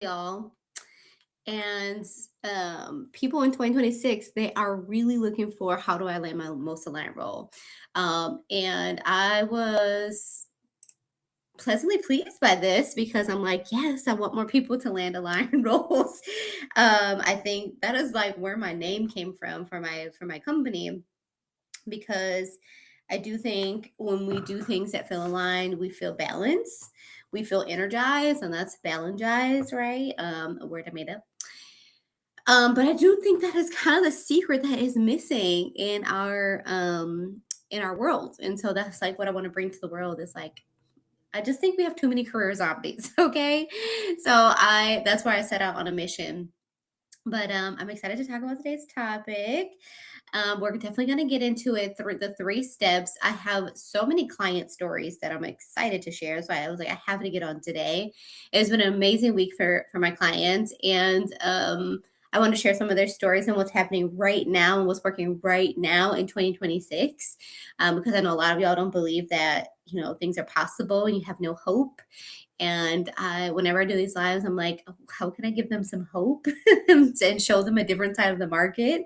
y'all. And people in 2026, they are really looking for how do I land my most aligned role. And I was pleasantly pleased by this because I'm like, yes, I want more people to land aligned roles. I think that is like where my name came from for my company because I do think when we do things that feel aligned, we feel balance, we feel energized, and that's balangize, right? A word I made up. But I do think that is kind of the secret that is missing in our world. And so that's like what I want to bring to the world is like I just think we have too many career zombies, okay? So I that's why I set out on a mission. But I'm excited to talk about today's topic. We're definitely going to get into it through the three steps. I have so many client stories that I'm excited to share. So I was like, I have to get on today. It's been an amazing week for my clients, and I want to share some of their stories and what's happening right now and what's working right now in 2026. Because I know a lot of y'all don't believe that things are possible and you have no hope. And whenever I do these lives, I'm like, oh, how can I give them some hope and show them a different side of the market?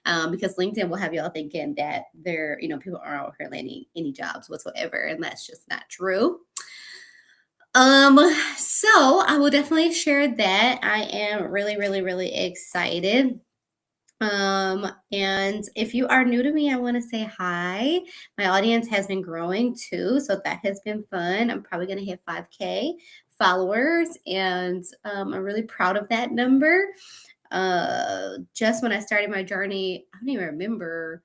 Because LinkedIn will have y'all thinking that people aren't out here landing any jobs whatsoever, and that's just not true. Um, so I will definitely share that. I am really, really, really excited. And if you are new to me, I want to say hi. My audience has been growing too, so that has been fun. I'm probably going to hit 5K followers, and I'm really proud of that number. Just when I started my journey, I don't even remember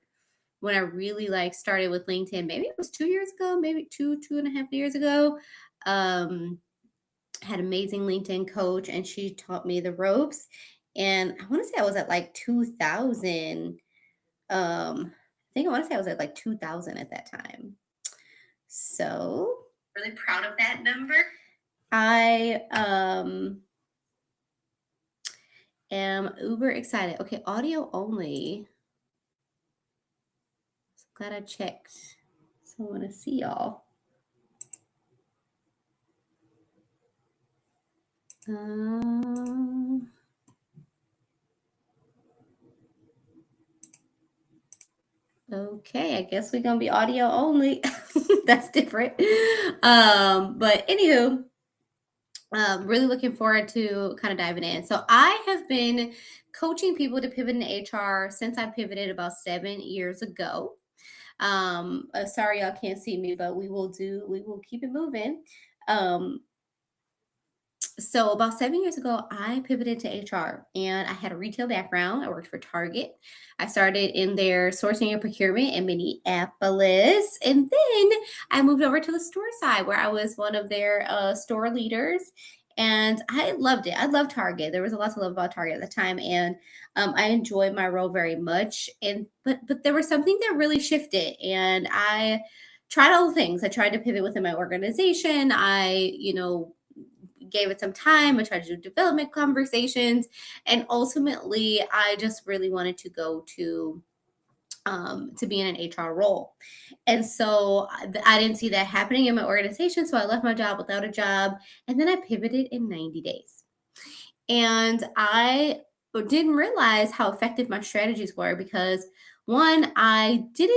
when I really like started with LinkedIn. Maybe it was 2 years ago, maybe 2.5 years ago. Um, had amazing LinkedIn coach, and she taught me the ropes. And I want to say I was at like 2000. I think I want to say I was at like 2000 at that time. So really proud of that number. I am uber excited. Okay, audio only. So glad I checked. So I want to see y'all. Okay, I guess we're gonna be audio only. That's different. But anywho, really looking forward to kind of diving in. So I have been coaching people to pivot into HR since I pivoted about 7 years ago. Sorry y'all can't see me, but we will keep it moving. So about 7 years ago, I pivoted to HR and I had a retail background. I worked for Target. I started in their sourcing and procurement in Minneapolis. And then I moved over to the store side where I was one of their store leaders. And I loved it. I loved Target. There was a lot to love about Target at the time. And I enjoyed my role very much. But there was something that really shifted. And I tried all the things. I tried to pivot within my organization. I gave it some time. I tried to do development conversations. And ultimately, I just really wanted to go to be in an HR role. And so I didn't see that happening in my organization. So I left my job without a job. And then I pivoted in 90 days. And I didn't realize how effective my strategies were because one, I did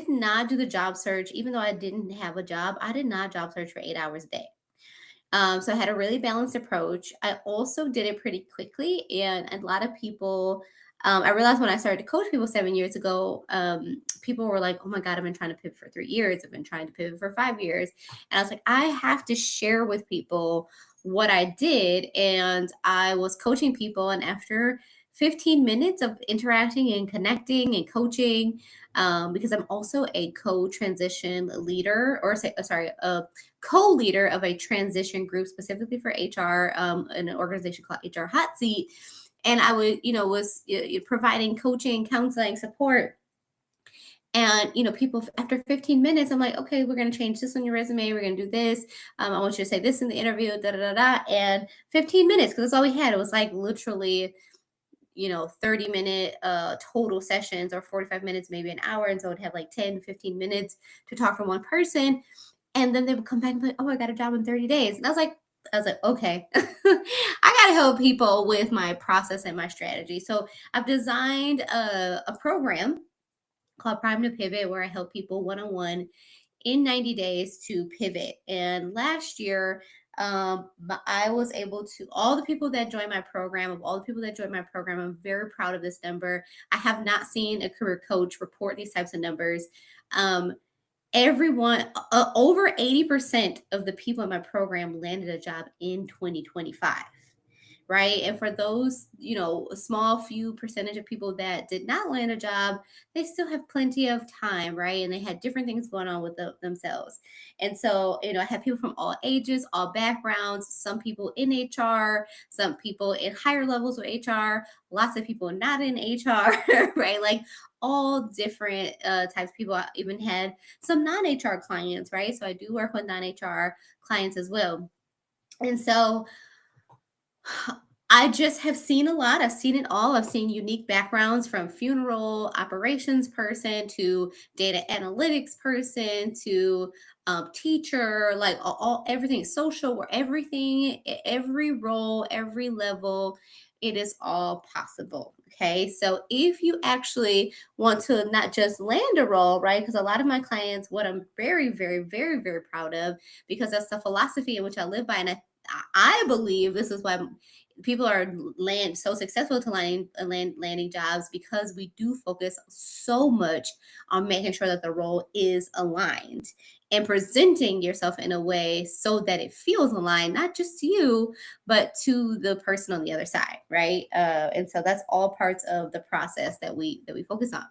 not do the job search, even though I didn't have a job. I did not job search for 8 hours a day. So I had a really balanced approach. I also did it pretty quickly, and a lot of people. I realized when I started to coach people 7 years ago, people were like, "Oh my God, I've been trying to pivot for 3 years. I've been trying to pivot for 5 years," and I was like, "I have to share with people what I did." And I was coaching people, and after 15 minutes of interacting and connecting and coaching, because I'm also a co-transition leader, or sorry, a co-leader of a transition group specifically for HR, in an organization called HR Hot Seat. And I was providing coaching, counseling, support. And people after 15 minutes, I'm like, okay, we're gonna change this on your resume. We're gonna do this. I want you to say this in the interview. Da da da da. And 15 minutes, because that's all we had. It was like literally 30-minute total sessions, or 45 minutes, maybe an hour. And so I'd have like 10, 15 minutes to talk to one person. And then they would come back and be like, oh, I got a job in 30 days. And I was like, I was like, okay, I gotta help people with my process and my strategy. So I've designed a program called Prime to Pivot, where I help people one on one in 90 days to pivot. And last year, I was able to, all the people that joined my program, of all the people that joined my program, I'm very proud of this number. I have not seen a career coach report these types of numbers. Um, Everyone, over 80% of the people in my program landed a job in 2025, right? And for those, a small few percentage of people that did not land a job, they still have plenty of time, right? And they had different things going on with themselves. And so, I had people from all ages, all backgrounds, some people in HR, some people in higher levels of HR, lots of people not in HR, right? Like all different types of people. I even had some non-HR clients, right? So I do work with non-HR clients as well. And so I just have seen a lot. I've seen it all. I've seen unique backgrounds from funeral operations person to data analytics person to teacher, like all everything social, where everything, every role, every level, it is all possible. Okay. So if you actually want to not just land a role, right? Because a lot of my clients, what I'm very, very, very, very proud of, because that's the philosophy in which I live by. And I believe this is why people are so successful to landing jobs, because we do focus so much on making sure that the role is aligned and presenting yourself in a way so that it feels aligned, not just to you, but to the person on the other side, right? And so that's all parts of the process that we focus on.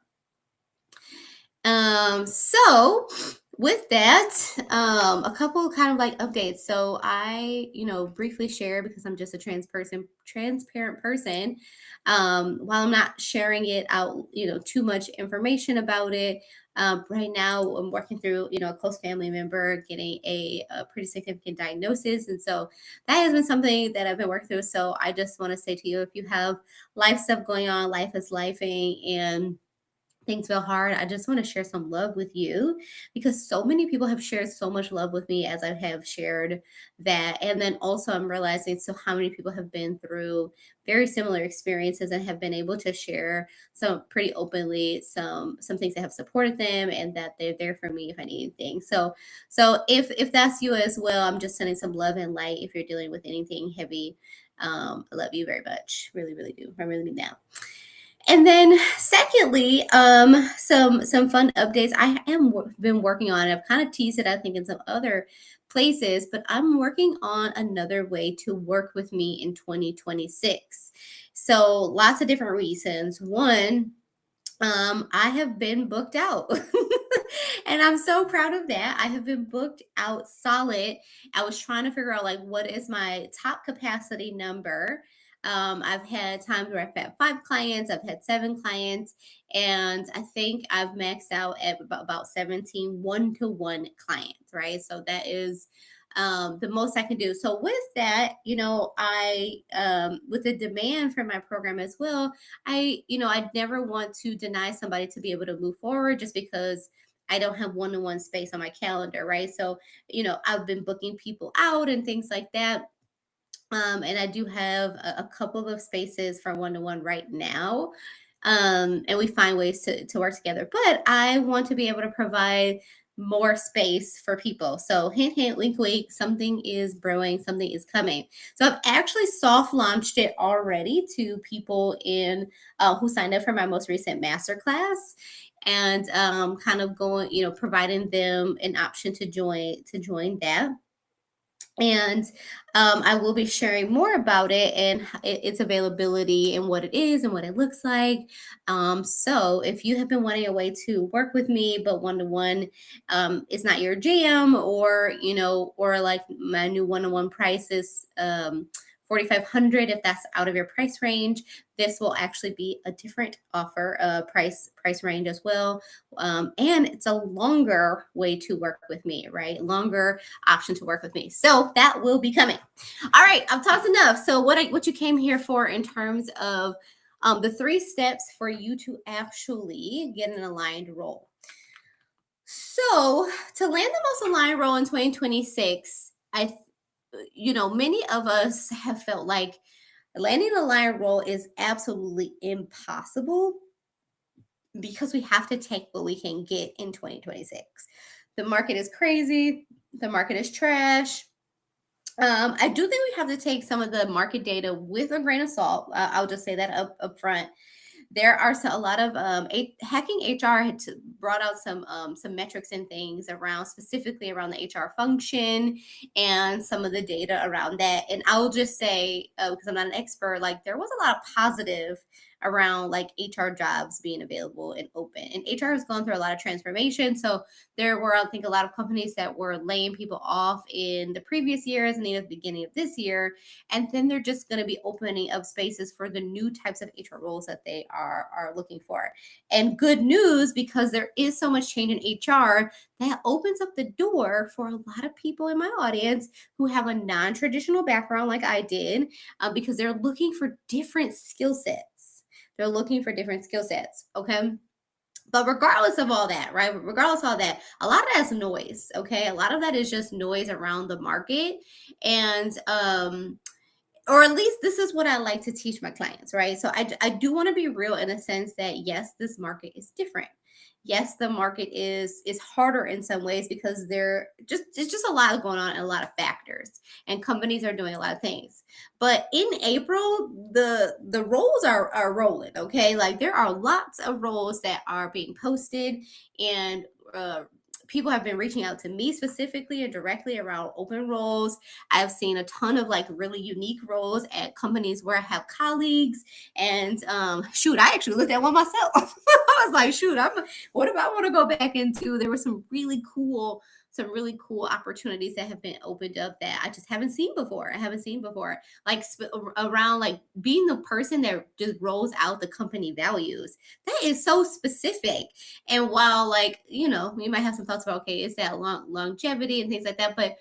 So with that, a couple kind of like updates. So I, briefly share, because I'm just a transparent person. While I'm not sharing it out, too much information about it. Right now I'm working through, a close family member getting a pretty significant diagnosis. And so that has been something that I've been working through. So I just want to say to you, if you have life stuff going on, life is lifing, and things feel hard, I just want to share some love with you, because so many people have shared so much love with me as I have shared that. And then also I'm realizing so how many people have been through very similar experiences and have been able to share some pretty openly some things that have supported them, and that they're there for me if I need anything. So if that's you as well, I'm just sending some love and light if you're dealing with anything heavy. I love you very much. Really, really do. I really mean that. And then secondly, some fun updates I am been working on. I've kind of teased it, I think, in some other places, but I'm working on another way to work with me in 2026. So lots of different reasons. One, I have been booked out. And I'm so proud of that. I have been booked out solid. I was trying to figure out like what is my top capacity number. I've had times where I've had 5 clients, I've had 7 clients, and I think I've maxed out at about 17 one-to-one clients, right? So that is the most I can do. So with that, I with the demand for my program as well, I never want to deny somebody to be able to move forward just because I don't have one-to-one space on my calendar, right? So, I've been booking people out and things like that. And I do have a couple of spaces for one-to-one right now. And we find ways to work together. But I want to be able to provide more space for people. So hint, hint, wink, wink, something is brewing, something is coming. So I've actually soft launched it already to people in who signed up for my most recent masterclass, and kind of going, providing them an option to join that. And I will be sharing more about it and its availability and what it is and what it looks like. So if you have been wanting a way to work with me, but one-to-one is not your jam, or like my new one-to-one price is 4,500, if that's out of your price range, this will actually be a different offer, price range as well. And it's a longer way to work with me, right? Longer option to work with me. So that will be coming. All right, I've talked enough. So what you came here for in terms of the 3 steps for you to actually get an aligned role. So to land the most aligned role in 2026, many of us have felt like landing a lion role is absolutely impossible because we have to take what we can get in 2026. The market is crazy. The market is trash. I do think we have to take some of the market data with a grain of salt. I'll just say that up front. There are a lot of hacking HR had brought out some metrics and things around, specifically around the HR function and some of the data around that. And I'll just say, because I'm not an expert, like there was a lot of positive around like HR jobs being available and open. And HR has gone through a lot of transformation. So there were, I think, a lot of companies that were laying people off in the previous years and even at the beginning of this year. And then they're just going to be opening up spaces for the new types of HR roles that they are looking for. And good news, because there is so much change in HR, that opens up the door for a lot of people in my audience who have a non-traditional background like I did, because they're looking for different skill sets. They're looking for different skill sets. Okay. But regardless of all that, right? Regardless of all that, a lot of that's noise. Okay. A lot of that is just noise around the market. And or at least this is what I like to teach my clients, right? So I do want to be real in the sense that yes, this market is different. Yes, the market is harder in some ways because it's just a lot going on and a lot of factors, and companies are doing a lot of things. But in April, the roles are rolling. Okay, like there are lots of roles that are being posted, and people have been reaching out to me specifically and directly around open roles. I've seen a ton of like really unique roles at companies where I have colleagues. And shoot, I actually looked at one myself. I was like, shoot, what if I want to go back into? There were some really cool opportunities that have been opened up that I just haven't seen before. I haven't seen before, like around like being the person that just rolls out the company values. That is so specific. And while like, we might have some thoughts about, okay, is that longevity and things like that, but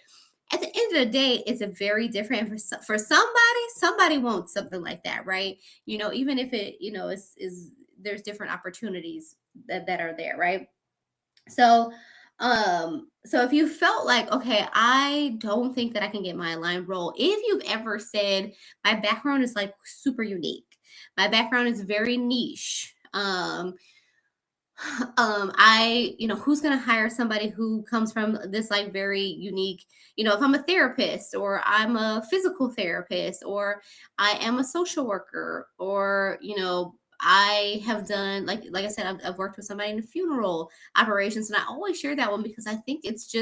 at the end of the day, it's a very different for somebody wants something like that, right? Even if it, is there's different opportunities that are there, right? So, so if you felt like, okay, I don't think that I can get my aligned role, if you've ever said my background is like super unique, my background is very niche, who's going to hire somebody who comes from this like very unique, if I'm a therapist or I'm a physical therapist or I am a social worker, or I have done like I said, I've worked with somebody in the funeral operations, and I always share that one because I think it's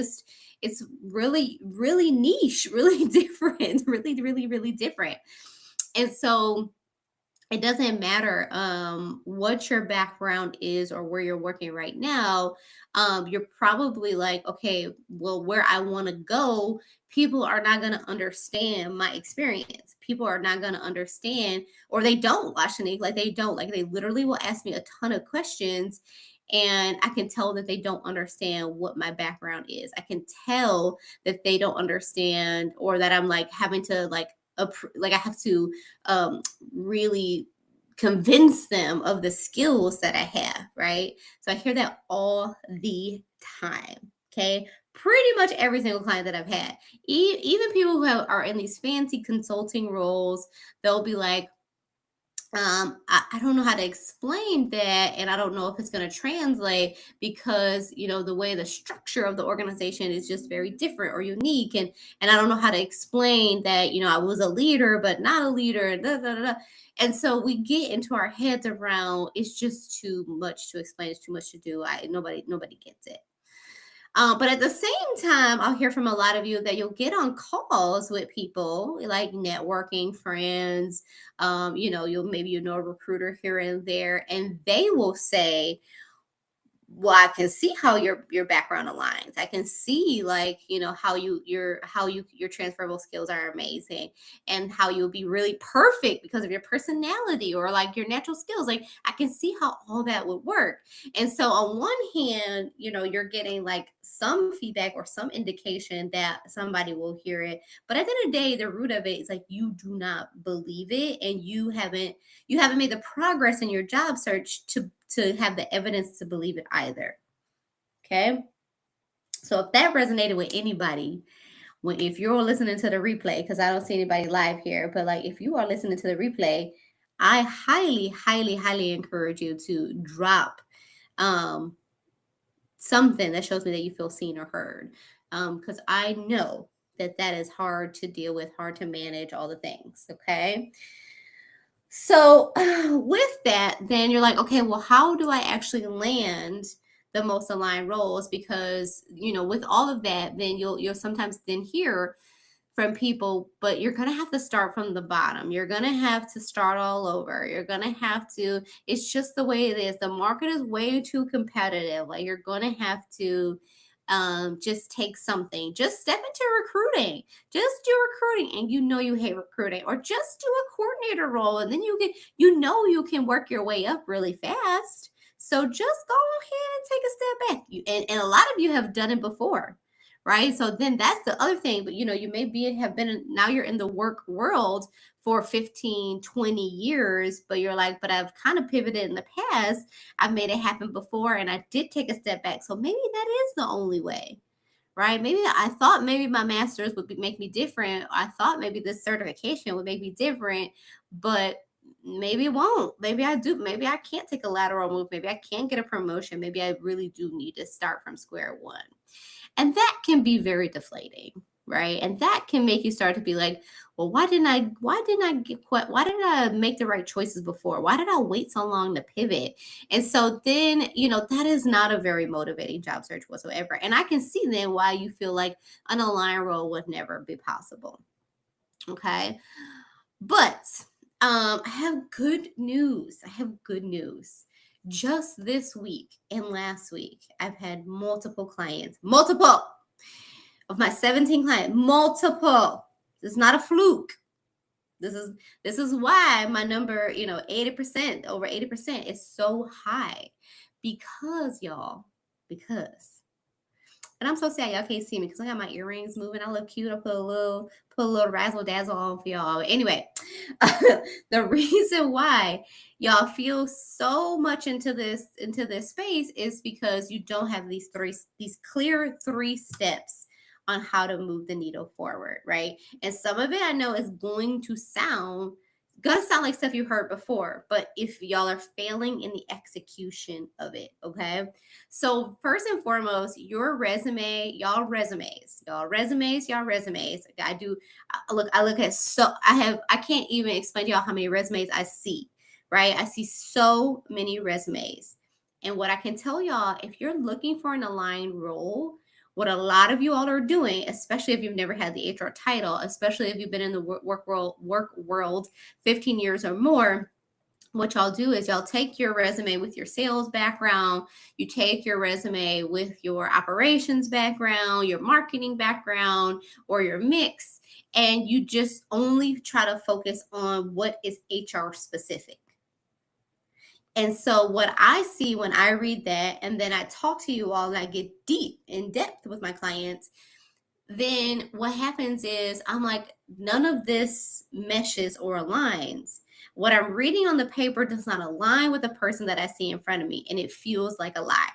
really really niche, really different, really really really different. And so it doesn't matter what your background is or where you're working right now. You're probably like, okay, well, where I want to go, people are not going to understand my experience. People are not going to understand, or they don't, Lashanique, like they don't, like they literally will ask me a ton of questions. And I can tell that they don't understand what my background is. I can tell that they don't understand, or that I'm like having to like I have to really convince them of the skills that I have, right? So I hear that all the time. Okay. Pretty much every single client that I've had, even people who are in these fancy consulting roles, they'll be like, I don't know how to explain that, and I don't know if it's going to translate because the way the structure of the organization is just very different or unique, and I don't know how to explain that I was a leader but not a leader, and da, da, da, da. And so we get into our heads around, it's just too much to explain, it's too much to do. Nobody gets it. But at the same time, I'll hear from a lot of you that you'll get on calls with people like networking friends. You'll a recruiter here and there, and they will say, well, I can see how your background aligns. I can see how your transferable skills are amazing, and how you'll be really perfect because of your personality or like your natural skills. Like I can see how all that would work. And so on one hand, you're getting like some feedback or some indication that somebody will hear it. But at the end of the day, the root of it is like you do not believe it, and you haven't made the progress in your job search to have the evidence to believe it either. Okay. So if that resonated with anybody, if you're listening to the replay, because I don't see anybody live here, but like if you are listening to the replay, I highly, highly, highly encourage you to drop um, something that shows me that you feel seen or heard. Because I know that that is hard to deal with, hard to manage, all the things. Okay. So, with that, then you're like, okay, well, how do I actually land the most aligned roles? Because, with all of that, then you'll sometimes then hear from people, but you're going to have to start from the bottom. You're going to have to start all over. You're going to have to, it's just the way it is. The market is way too competitive. Like you're going to have to just take something, just step into recruiting, just do recruiting, and you hate recruiting, or just do a coordinator role, and then you can work your way up really fast. So just go ahead and take a step back. And a lot of you have done it before, right? So then that's the other thing. But you may have been now you're in the work world for 15, 20 years, but you're like, but I've kind of pivoted in the past. I've made it happen before, and I did take a step back. So maybe that is the only way, right? Maybe I thought maybe my master's make me different. I thought maybe this certification would make me different, but maybe it won't. Maybe I do. Maybe I can't take a lateral move. Maybe I can't get a promotion. Maybe I really do need to start from square one. And that can be very deflating, right? And that can make you start to be like, well, why didn't I make the right choices before? Why did I wait so long to pivot? And so then, that is not a very motivating job search whatsoever. And I can see then why you feel like an aligned role would never be possible. Okay. But I have good news. Just this week and last week, I've had multiple clients, multiple of my 17 clients, multiple. This is not a fluke. This is why my number, 80%, over 80% is so high. Because and I'm so sad y'all can't see me because I got my earrings moving. I look cute. I put a little razzle dazzle on for y'all. Anyway, the reason why y'all feel so much into this space is because you don't have these clear 3 steps on how to move the needle forward, right? And some of it I know is going to sound like stuff you heard before, but if y'all are failing in the execution of it, okay? So first and foremost, your resume, y'all resumes. I look at I can't even explain to y'all how many resumes I see, right? I see so many resumes. And what I can tell y'all, if you're looking for an aligned role, what a lot of you all are doing, especially if you've never had the HR title, especially if you've been in the work world 15 years or more, what y'all do is y'all take your resume with your sales background, you take your resume with your operations background, your marketing background, or your mix, and you just only try to focus on what is HR specific. And so what I see when I read that, and then I talk to you all and I get in depth with my clients, then what happens is I'm like, none of this meshes or aligns. What I'm reading on the paper does not align with the person that I see in front of me, and it feels like a lie.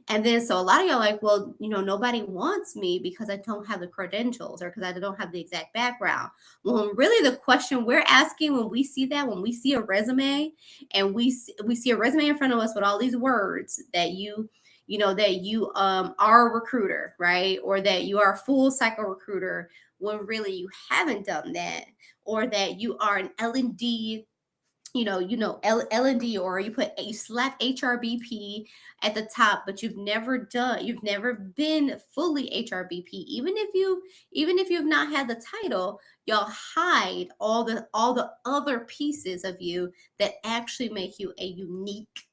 And then so a lot of y'all are like, well, nobody wants me because I don't have the credentials or because I don't have the exact background. Well, really the question we're asking when we see a resume and we see a resume in front of us with all these words that you are a recruiter, right? Or that you are a full cycle recruiter, when really you haven't done that, or that you are an L&D, L&D, or you slap HRBP at the top, but you've never been fully HRBP. Even if you've not had the title, y'all hide all the other pieces of you that actually make you a unique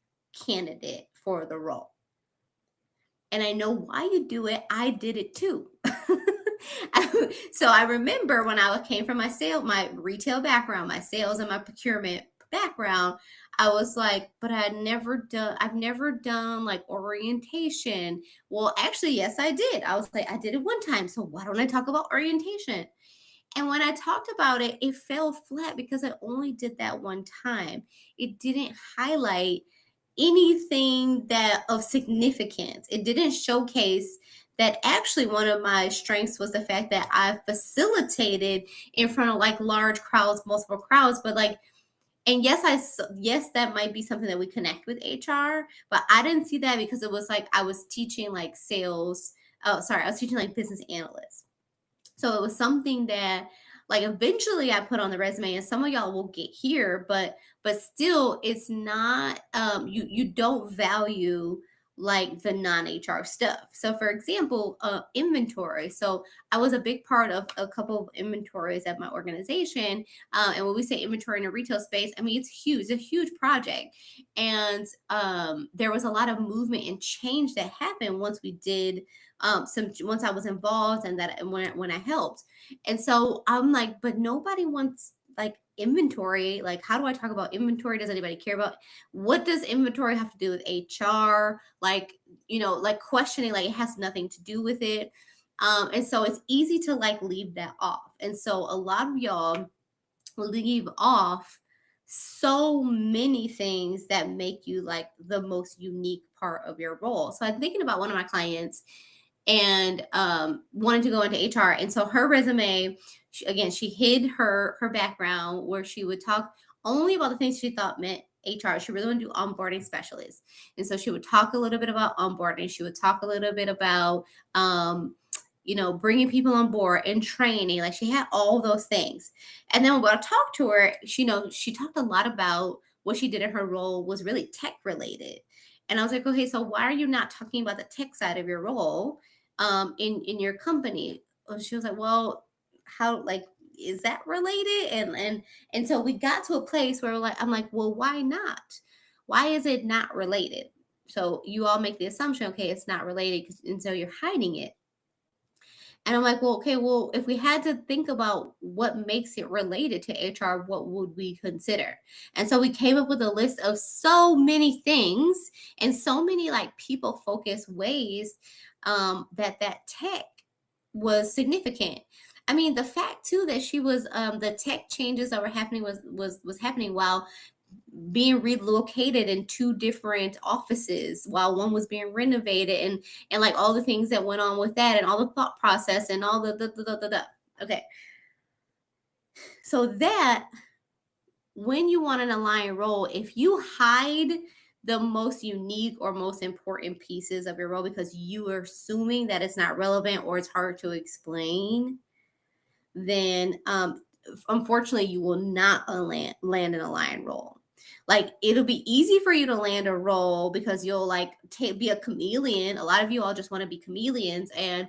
candidate for the role. And I know why you do it. I did it too. So I remember when I came from my retail background, my sales and my procurement background, I was like, but I've never done like orientation. Well, actually, yes, I did. I was like, I did it one time. So why don't I talk about orientation? And when I talked about it, it fell flat because I only did that one time. It didn't highlight anything that of significance. It didn't showcase that actually one of my strengths was the fact that I facilitated in front of like large crowds, multiple crowds, but like, and yes, that might be something that we connect with HR, but I didn't see that because it was like I was teaching like sales. Oh, sorry, I was teaching like business analysts. So it was something that like eventually I put on the resume, and some of y'all will get here, but still it's not you don't value like the non-HR stuff. So for example, inventory. So I was a big part of a couple of inventories at my organization. And when we say inventory in a retail space, I mean it's huge, it's a huge project. And there was a lot of movement and change that happened once we did some once I was involved and that and when I helped. And so I'm like, but nobody wants like inventory. Like, how do I talk about inventory? Does anybody care about what does inventory have to do with HR? Like, like questioning, like it has nothing to do with it. And so it's easy to like leave that off. And so a lot of y'all leave off so many things that make you like the most unique part of your role. So I'm thinking about one of my clients and wanted to go into HR. And so her resume, again, she hid her background where she would talk only about the things she thought meant HR. She really wanted to do onboarding specialist. And so she would talk a little bit about onboarding. She would talk a little bit about, bringing people on board and training. Like she had all those things. And then when I talked to her, she talked a lot about what she did in her role was really tech related. And I was like, okay, so why are you not talking about the tech side of your role in your company? She was like, well, how like is that related? And so we got to a place where like I'm like, well, why not? Why is it not related? So you all make the assumption, okay, it's not related, and so you're hiding it. And I'm like, well, okay, well, if we had to think about what makes it related to HR, what would we consider? And so we came up with a list of so many things and so many like people focused ways that tech was significant. I mean, the fact too that she was the tech changes that were happening was happening while being relocated in two different offices while one was being renovated and like all the things that went on with that and all the thought process and all the. Okay, so that when you want an aligned role, if you hide the most unique or most important pieces of your role because you are assuming that it's not relevant or it's hard to explain, then unfortunately you will not land an aligned role. Like it'll be easy for you to land a role because you'll like be a chameleon. A lot of you all just want to be chameleons and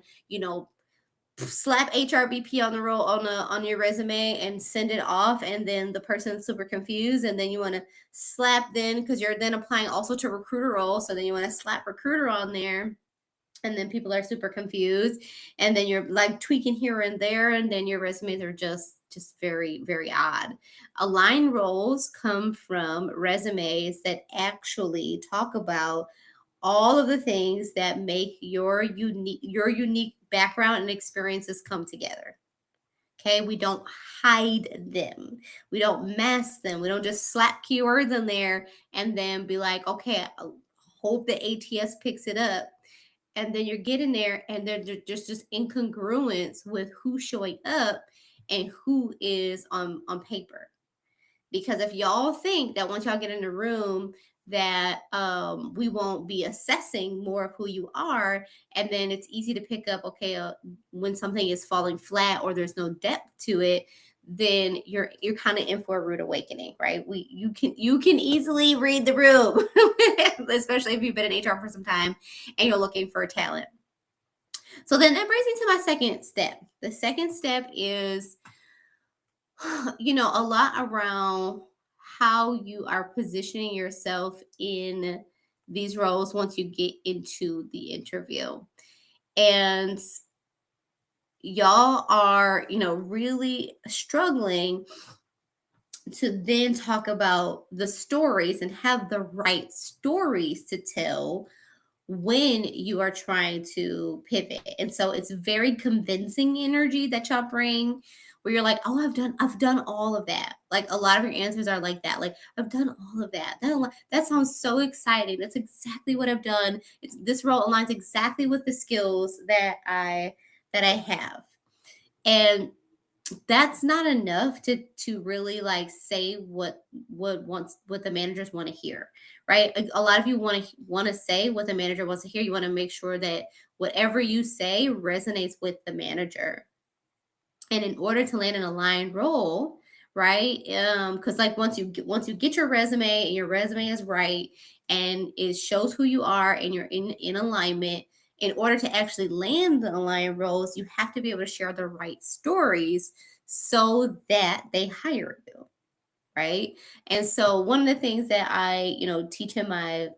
slap HRBP on the role on your resume and send it off, and then the person's super confused, and then you want to slap then because you're then applying also to recruiter role, so then you want to slap recruiter on there, and then people are super confused, and then you're like tweaking here and there, and then your resumes are just very very odd. Aligned roles come from resumes that actually talk about all of the things that make your unique background and experiences come together. Okay, we don't hide them, we don't mask them, we don't just slap keywords in there and then be like, okay, I hope the ATS picks it up. And then you're getting there and there's just incongruence with who's showing up and who is on paper. Because if y'all think that once y'all get in the room that we won't be assessing more of who you are, and then it's easy to pick up, okay, when something is falling flat or there's no depth to it, then you're kind of in for a rude awakening, right? You can easily read the room, especially if you've been in HR for some time and you're looking for talent. So then that brings me to my second step. The second step is a lot around how you are positioning yourself in these roles once you get into the interview. And y'all are, really struggling to then talk about the stories and have the right stories to tell when you are trying to pivot. And so it's very convincing energy that y'all bring where you're like, oh, I've done all of that. Like a lot of your answers are like that. Like I've done all of that. That sounds so exciting. That's exactly what I've done. This role aligns exactly with the skills that I have. And that's not enough to really like say what the managers want to hear, right? A lot of you want to say what the manager wants to hear. You want to make sure that whatever you say resonates with the manager. And in order to land an aligned role, right? Because like once you get your resume and your resume is right and it shows who you are and you're in alignment, in order to actually land the aligned roles, you have to be able to share the right stories so that they hire you, right? And so one of the things that I, teach in my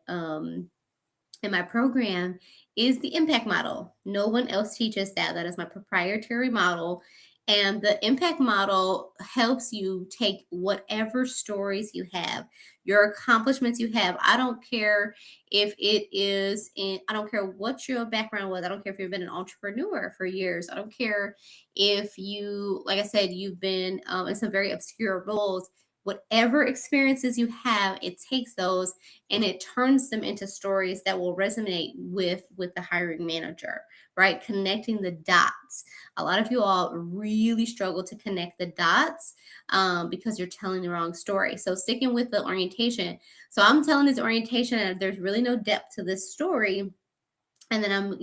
program is the impact model. No one else teaches that. That is my proprietary model. And the impact model helps you take whatever stories you have, your accomplishments you have. I don't care if it is I don't care what your background was. I don't care if you've been an entrepreneur for years. I don't care if you, like I said, you've been in some very obscure roles. Whatever experiences you have, it takes those and it turns them into stories that will resonate with the hiring manager, right? Connecting the dots. A lot of you all really struggle to connect the dots because you're telling the wrong story. So sticking with the orientation. So I'm telling this orientation and there's really no depth to this story. And then I'm,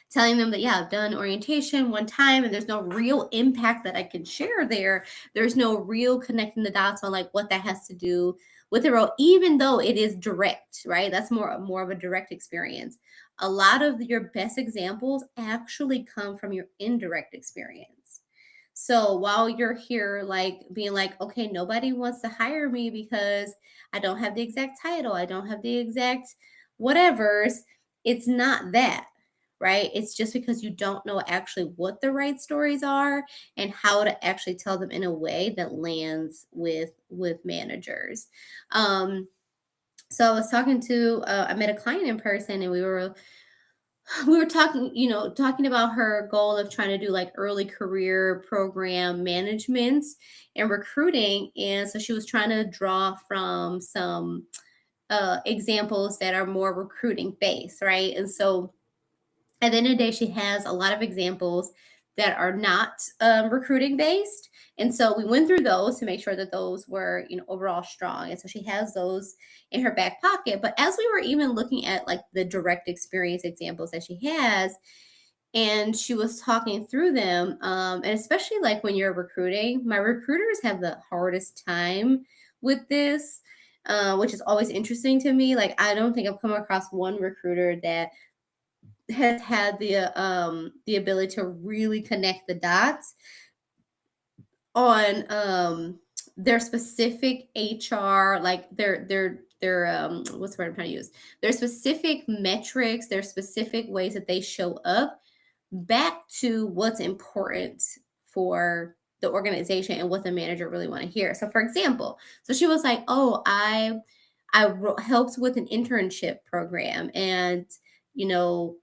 telling them that, yeah, I've done orientation one time and there's no real impact that I can share there. There's no real connecting the dots on like what that has to do with the role, even though it is direct, right? That's more of a direct experience. A lot of your best examples actually come from your indirect experience. So while you're here, like being like, okay, nobody wants to hire me because I don't have the exact title, I don't have the exact whatever's, it's not that, right? It's just because you don't know actually what the right stories are and how to actually tell them in a way that lands with managers. So I was talking to I met a client in person and we were talking, talking about her goal of trying to do like early career program management and recruiting. And so she was trying to draw from some examples that are more recruiting based, right? And so at the end of the day, she has a lot of examples that are not recruiting based. And so we went through those to make sure that those were, overall strong. And so she has those in her back pocket. But as we were even looking at like the direct experience examples that she has, and she was talking through them, and especially like when you're recruiting, my recruiters have the hardest time with this, which is always interesting to me. Like, I don't think I've come across one recruiter that has had the ability to really connect the dots on their specific HR, like their what's the word I'm trying to use? Their specific metrics, their specific ways that they show up back to what's important for the organization and what the manager really want to hear. So for example, so she was like, "Oh, helped with an internship program and you know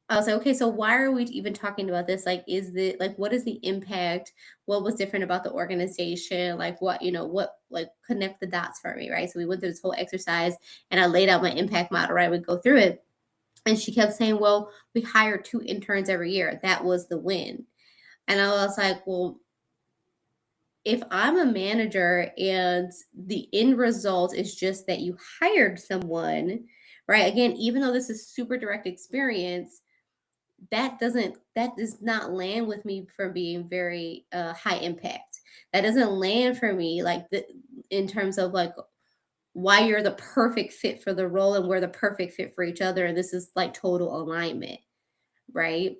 I was like, okay, so why are we even talking about this? Like, what is the impact? What was different about the organization? Like, like, connect the dots for me, right? So we went through this whole exercise and I laid out my impact model, right? We go through it. And she kept saying, well, we hire 2 interns every year. That was the win. And I was like, well, if I'm a manager and the end result is just that you hired someone, right? Again, even though this is super direct experience, that does not land with me for being very high impact. That doesn't land for me like in terms of like why you're the perfect fit for the role and we're the perfect fit for each other and this is like total alignment, right?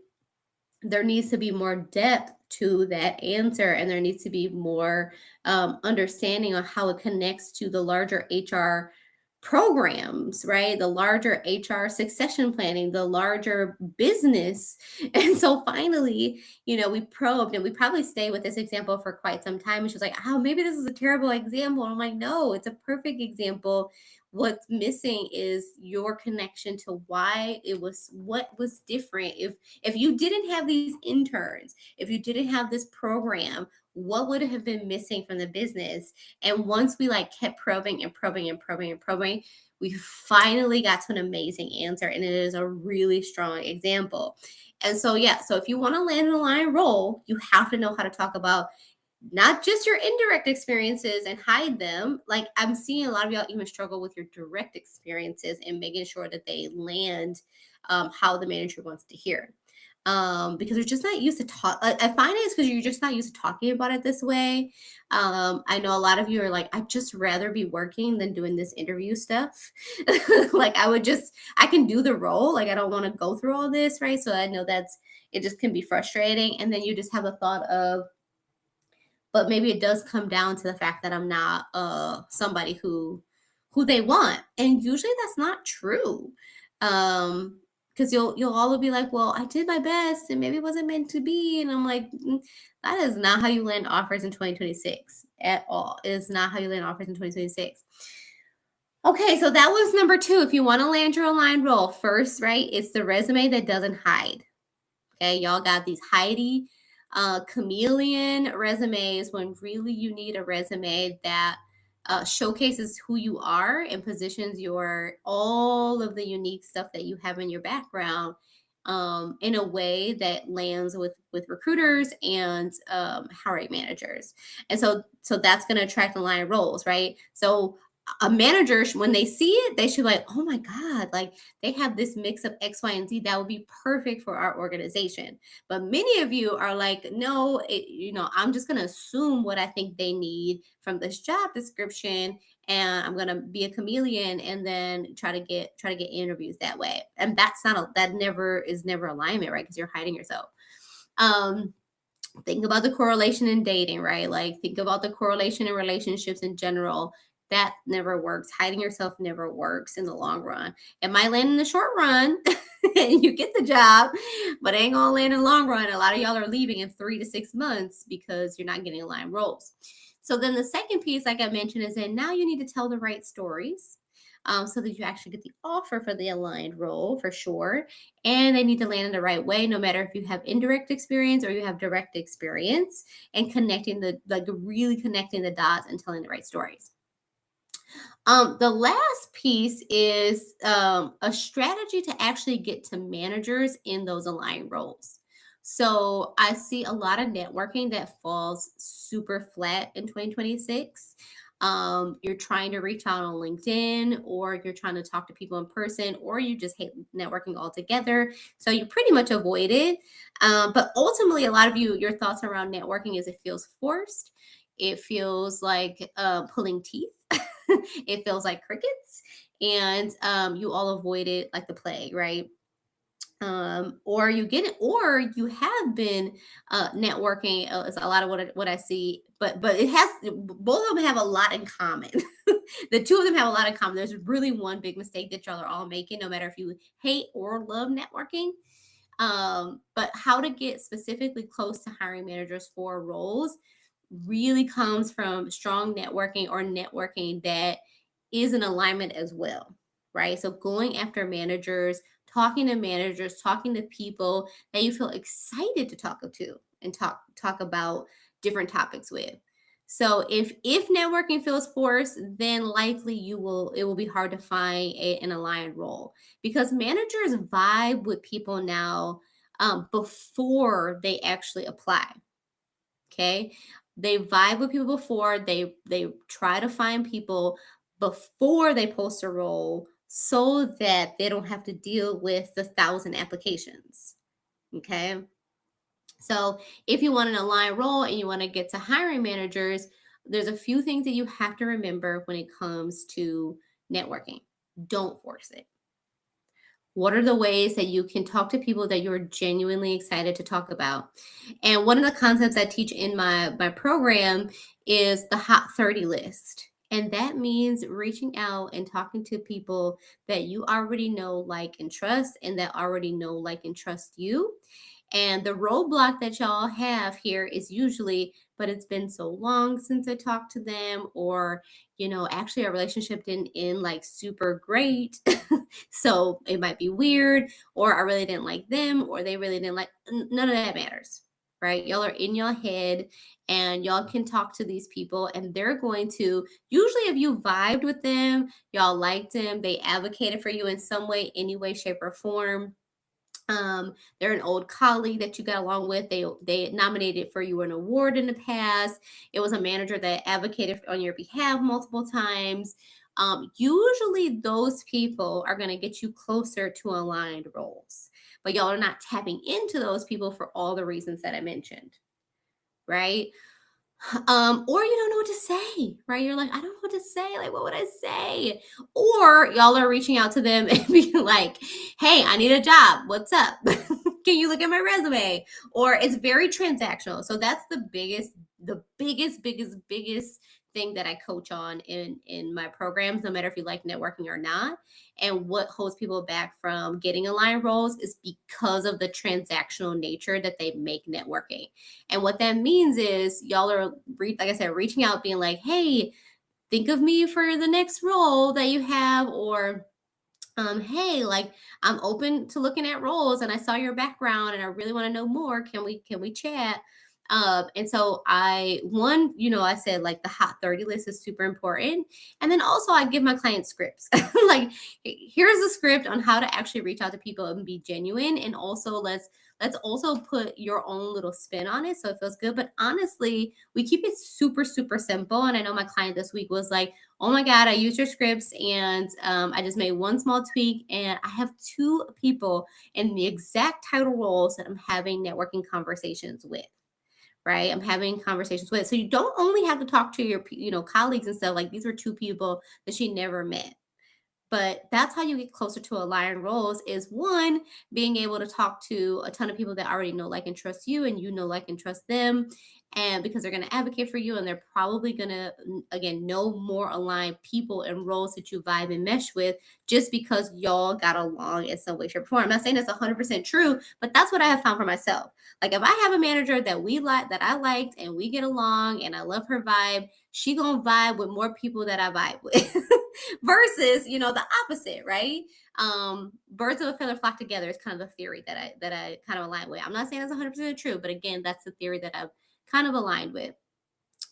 There needs to be more depth to that answer and there needs to be more understanding on how it connects to the larger HR programs, right? The larger HR succession planning, the larger business. And so finally, we probed and we probably stayed with this example for quite some time. And she was like, oh, maybe this is a terrible example. And I'm like, no, it's a perfect example. What's missing is your connection to why it was, what was different. If you didn't have these interns, if you didn't have this program, what would have been missing from the business? And once we like kept probing and probing and probing and probing, we finally got to an amazing answer. And it is a really strong example. And so, yeah, so if you want to land in a line role, you have to know how to talk about not just your indirect experiences and hide them. Like I'm seeing a lot of y'all even struggle with your direct experiences and making sure that they land how the manager wants to hear. Because they're just not used to talk. I find it's because you're just not used to talking about it this way. I know a lot of you are like, I'd just rather be working than doing this interview stuff. Like I can do the role. Like I don't want to go through all this, right? So I know it just can be frustrating. And then you just have a thought of, but maybe it does come down to the fact that I'm not somebody who they want. And usually that's not true. Because you'll all be like, well, I did my best and maybe it wasn't meant to be. And I'm like, that is not how you land offers in 2026 at all. It is not how you land offers in 2026. Okay, so that was number two. If you want to land your aligned role, first, right, it's the resume that doesn't hide. Okay, y'all got these Heidi chameleon resumes when really you need a resume that showcases who you are and positions your all of the unique stuff that you have in your background in a way that lands with recruiters and hiring managers. And so that's going to attract aligned roles, right? So a manager, when they see it, they should be like, oh my God, like they have this mix of X, Y, and Z that would be perfect for our organization. But many of you are like, no, I'm just going to assume what I think they need from this job description, and I'm going to be a chameleon and then try to get interviews that way. And that never is never alignment, right? Because you're hiding yourself. Think about the correlation in dating, right? Like think about the correlation in relationships in general. That never works. Hiding yourself never works in the long run. It might land in the short run and you get the job, but it ain't gonna land in the long run. A lot of y'all are leaving in 3 to 6 months because you're not getting aligned roles. So then the second piece, like I mentioned, is that now you need to tell the right stories. So that you actually get the offer for the aligned role for sure. And they need to land in the right way, no matter if you have indirect experience or you have direct experience, and really connecting the dots and telling the right stories. The last piece is a strategy to actually get to managers in those aligned roles. So I see a lot of networking that falls super flat in 2026. You're trying to reach out on LinkedIn, or you're trying to talk to people in person, or you just hate networking altogether. So you pretty much avoid it. But ultimately, a lot of your thoughts around networking is it feels forced. It feels like pulling teeth. It feels like crickets, and you all avoid it like the plague, right? Or you get it, or you have been networking. It's a lot of what I see, but it has, both of them have a lot in common. The two of them have a lot in common. There's really one big mistake that y'all are all making, no matter if you hate or love networking. But how to get specifically close to hiring managers for roles really comes from strong networking, or networking that is in alignment as well, right? So going after managers, talking to people that you feel excited to talk to and talk about different topics with. So if networking feels forced, then likely it will be hard to find an aligned role, because managers vibe with people now before they actually apply. Okay. They vibe with people before they try to find people before they post a role, so that they don't have to deal with the 1,000 applications. Okay. So if you want an aligned role and you want to get to hiring managers, there's a few things that you have to remember when it comes to networking. Don't force it. What are the ways that you can talk to people that you're genuinely excited to talk about? And one of the concepts I teach in my program is the Hot 30 list. And that means reaching out and talking to people that you already know, like, and trust, and that already know, like, and trust you. And the roadblock that y'all have here is usually, but it's been so long since I talked to them, or, actually our relationship didn't end like super great. So it might be weird, or I really didn't like them, or they really didn't like, none of that matters, right? Y'all are in your head, and y'all can talk to these people, and they're going to, usually if you vibed with them, y'all liked them, they advocated for you in some way, any way, shape, or form. They're an old colleague that you got along with. They nominated for you an award in the past. It was a manager that advocated on your behalf multiple times. Usually those people are going to get you closer to aligned roles, but y'all are not tapping into those people for all the reasons that I mentioned, right? Or you don't know what to say, right? You're like, I don't know what to say. Like, what would I say? Or y'all are reaching out to them and being like, hey, I need a job. What's up? Can you look at my resume? Or it's very transactional. So that's the biggest thing that I coach on in my programs, no matter if you like networking or not. And what holds people back from getting aligned roles is because of the transactional nature that they make networking. And what that means is y'all are, like I said, reaching out, being like, hey, think of me for the next role that you have, or hey, like, I'm open to looking at roles, and I saw your background and I really want to know more. Can we chat? And so I said like the hot 30 list is super important. And then also I give my clients scripts. Like, here's a script on how to actually reach out to people and be genuine. And also let's also put your own little spin on it so it feels good. But honestly, we keep it super, super simple. And I know my client this week was like, oh my God, I used your scripts, and I just made one small tweak, and I have two people in the exact title roles that I'm having networking conversations with. Right, I'm having conversations with. So you don't only have to talk to your colleagues and stuff. Like, these were two people that she never met. But that's how you get closer to aligned roles, is one, being able to talk to a ton of people that already know, like, and trust you, and you know, like, and trust them. And because they're going to advocate for you, and they're probably going to, again, know more aligned people and roles that you vibe and mesh with, just because y'all got along in some way, shape, or form. I'm not saying that's 100% true, but that's what I have found for myself. Like, if I have a manager that that I liked, and we get along, and I love her vibe, she gonna vibe with more people that I vibe with. Versus, the opposite, right? Birds of a feather flock together is kind of the theory that I kind of align with. I'm not saying it's 100% true, but again, that's the theory that I've kind of aligned with.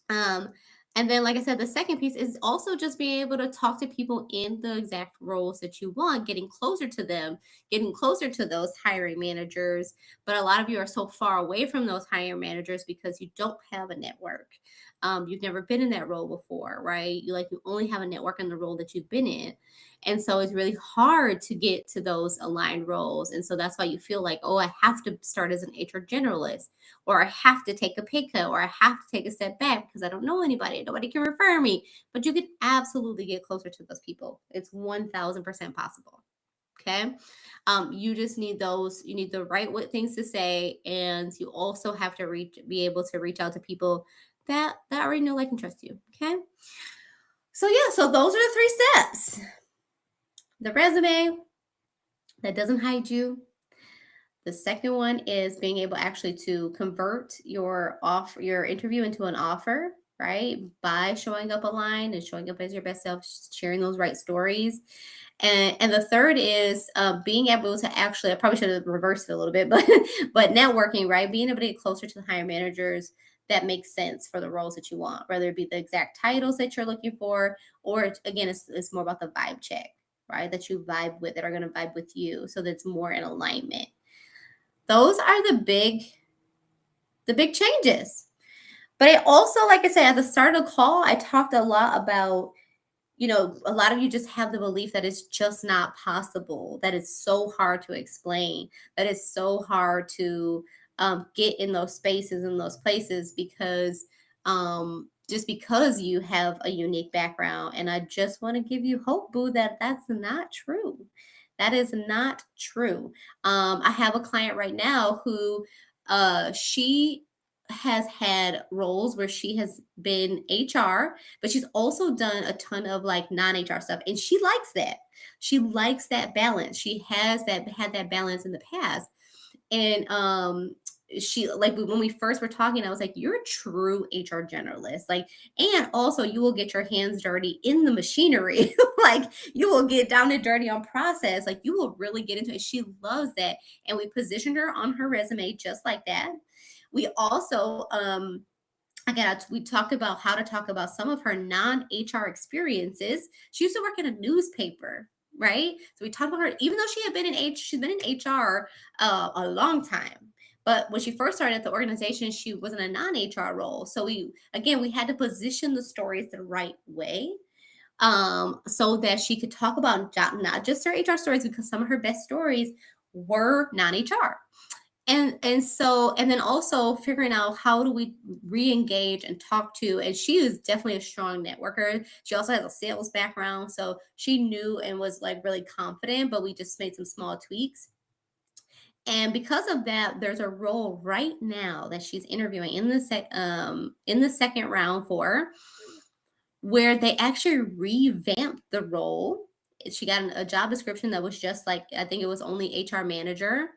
Um, and then, like I said, the second piece is also just being able to talk to people in the exact roles that you want, getting closer to them, getting closer to those hiring managers. But a lot of you are so far away from those hiring managers because you don't have a network. You've never been in that role before, right? You only have a network in the role that you've been in. And so it's really hard to get to those aligned roles. And so that's why you feel like, oh, I have to start as an HR generalist, or I have to take a pay cut, or I have to take a step back because I don't know anybody. Nobody can refer me. But you can absolutely get closer to those people. It's 1000% possible. Okay. You just need you need the right things to say. And you also have to be able to reach out to people that already know, like, and trust you. Okay. So yeah, so those are the 3 steps. The resume that doesn't hide you. The second one is being able actually to convert your interview into an offer, right? By showing up aligned and showing up as your best self, sharing those right stories. And the third is being able to actually, I probably should have reversed it a little bit, but networking, right? Being able to get closer to the hiring managers that makes sense for the roles that you want, whether it be the exact titles that you're looking for, or again, it's more about the vibe check, right? That you vibe with, that are going to vibe with you, so that's more in alignment. Those are the big changes. But I also, like I said, at the start of the call, I talked a lot about, a lot of you just have the belief that it's just not possible, that it's so hard to explain, that it's so hard to get in those spaces, in those places, because just because you have a unique background. And I just want to give you hope, boo, that that's not true. That is not true. I have a client right now who she has had roles where she has been HR, but she's also done a ton of like non-HR stuff. And she likes that. She likes that balance. She had that balance in the past. And she like when we first were talking, I was like, you're a true HR generalist. Like, and also you will get your hands dirty in the machinery. Like you will get down and dirty on process. Like you will really get into it. She loves that. And we positioned her on her resume just like that. We also again, we talked about how to talk about some of her non-HR experiences. She used to work in a newspaper, right? So we talked about her, even though she had been in she's been in HR a long time. But when she first started at the organization, she was in a non-HR role. So we had to position the stories the right way, so that she could talk about not just her HR stories, because some of her best stories were non-HR. And then also figuring out how do we re-engage and talk to, and she is definitely a strong networker. She also has a sales background, so she knew and was like really confident, but we just made some small tweaks. And because of that, there's a role right now that she's interviewing in the second round for, where they actually revamped the role. She got a job description that was just like, I think it was only HR manager,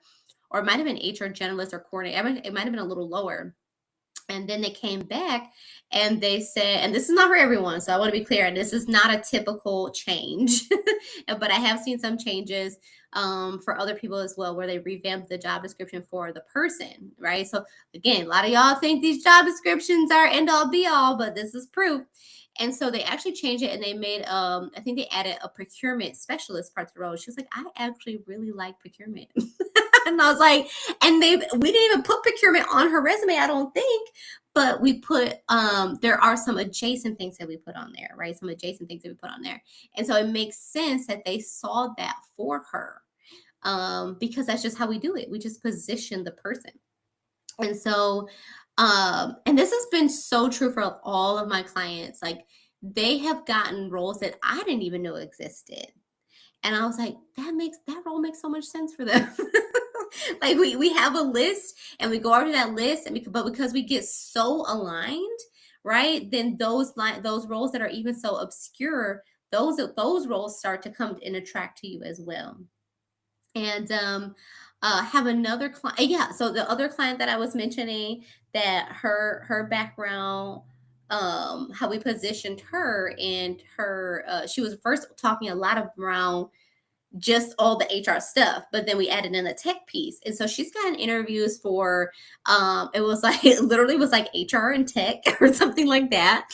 or it might have been HR generalist or coordinator. It might have been a little lower. And then they came back and they said, and this is not for everyone, so I want to be clear, and this is not a typical change, but I have seen some changes for other people as well, where they revamped the job description for the person, right? So again, a lot of y'all think these job descriptions are end all be all, but this is proof. And so they actually changed it, and they made I think they added a procurement specialist part to the role. She was like, I actually really like procurement. And I was like, we didn't even put procurement on her resume, I don't think, but we put there are some adjacent things that we put on there, right? Some adjacent things that we put on there. And so it makes sense that they saw that for her. Because that's just how we do it. We just position the person. And so and this has been so true for all of my clients. Like they have gotten roles that I didn't even know existed. And I was like, that role makes so much sense for them. Like we have a list and we go over that list, and but because we get so aligned, right? Then those roles that are even so obscure, those roles start to come and attract to you as well. And have another client. Yeah, so the other client that I was mentioning, that her background, how we positioned her, and her she was first talking a lot around just all the HR stuff, but then we added in the tech piece. And so she's gotten interviews for it was like it literally was like HR and tech or something like that.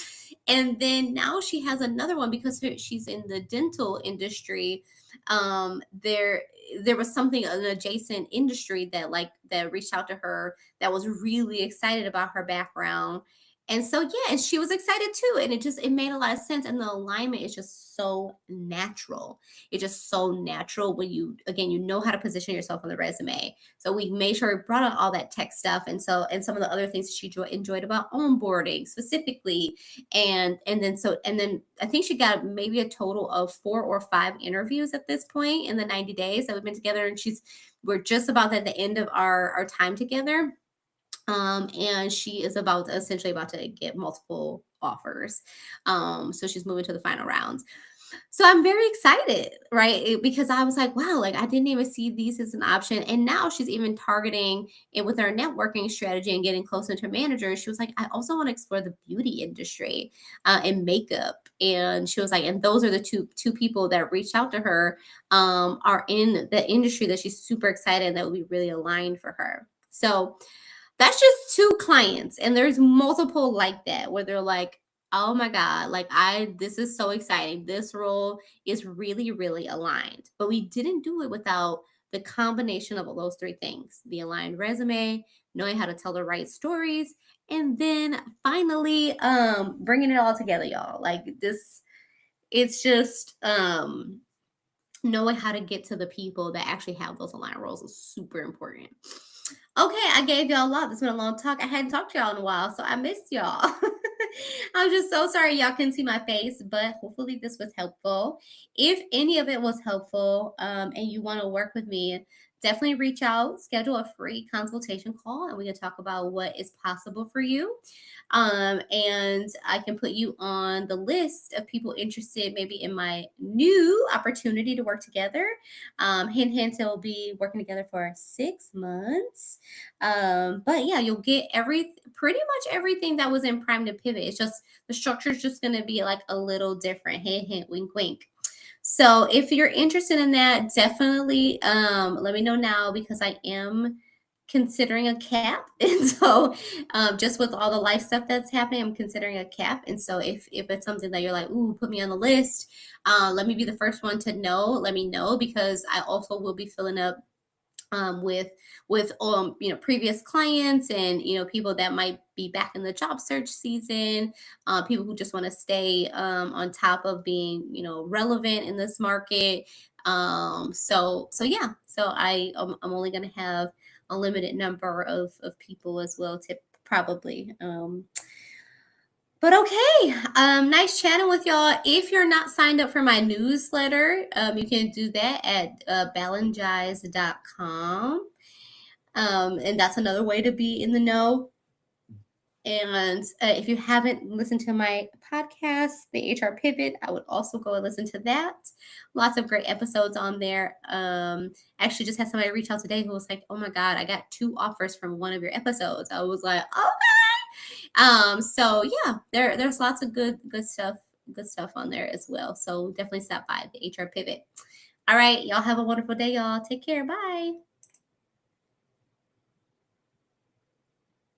And then now she has another one because she's in the dental industry. There was something, an adjacent industry that reached out to her, that was really excited about her background. And so yeah, and she was excited too. And it made a lot of sense. And the alignment is just so natural. It's just so natural when you know how to position yourself on the resume. So we made sure we brought out all that tech stuff, and some of the other things that she enjoyed about onboarding specifically. And then I think she got maybe a total of 4 or 5 interviews at this point in the 90 days that we've been together. And we're just about at the end of our time together. And she is essentially about to get multiple offers. So she's moving to the final rounds. So I'm very excited, right? Because I was like, wow, like I didn't even see these as an option. And now she's even targeting it with her networking strategy and getting closer to her manager. She was like, I also want to explore the beauty industry and makeup. And she was like, and those are the two people that reached out to her, are in the industry that she's super excited, and that would be really aligned for her. So that's just 2 clients, and there's multiple like that, where they're like, oh my God, like this is so exciting. This role is really, really aligned. But we didn't do it without the combination of all those 3 things: the aligned resume, knowing how to tell the right stories, and then finally bringing it all together, y'all. Like this, it's just knowing how to get to the people that actually have those aligned roles is super important. Okay, I gave y'all a lot. This has been a long talk. I hadn't talked to y'all in a while, so I missed y'all. I'm just so sorry y'all couldn't see my face, but hopefully this was helpful. If any of it was helpful, and you want to work with me, definitely reach out, schedule a free consultation call, and we can talk about what is possible for you. And I can put you on the list of people interested maybe in my new opportunity to work together. Hint, hint, we'll be working together for 6 months. But yeah, you'll get pretty much everything that was in Prime to Pivot. It's just the structure is just going to be like a little different. Hint, hint, wink, wink. So if you're interested in that, definitely let me know now, because I am considering a cap. And so just with all the life stuff that's happening, I'm considering a cap. And so if it's something that you're like, ooh, put me on the list, let me be the first one to know. Let me know, because I also will be filling up with previous clients, and people that might be back in the job search season, people who just want to stay on top of being relevant in this market. So yeah, so I'm only going to have a limited number of people as well, to probably. But okay, nice chatting with y'all. If you're not signed up for my newsletter, you can do that at balangize.com. And that's another way to be in the know. And if you haven't listened to my podcast, the HR Pivot, I would also go and listen to that. Lots of great episodes on there. Actually, just had somebody reach out today who was like, "Oh my God, I got 2 offers from one of your episodes." I was like, "Okay." So yeah, there's lots of good stuff on there as well. So definitely stop by the HR Pivot. All right, y'all have a wonderful day, y'all. Take care. Bye.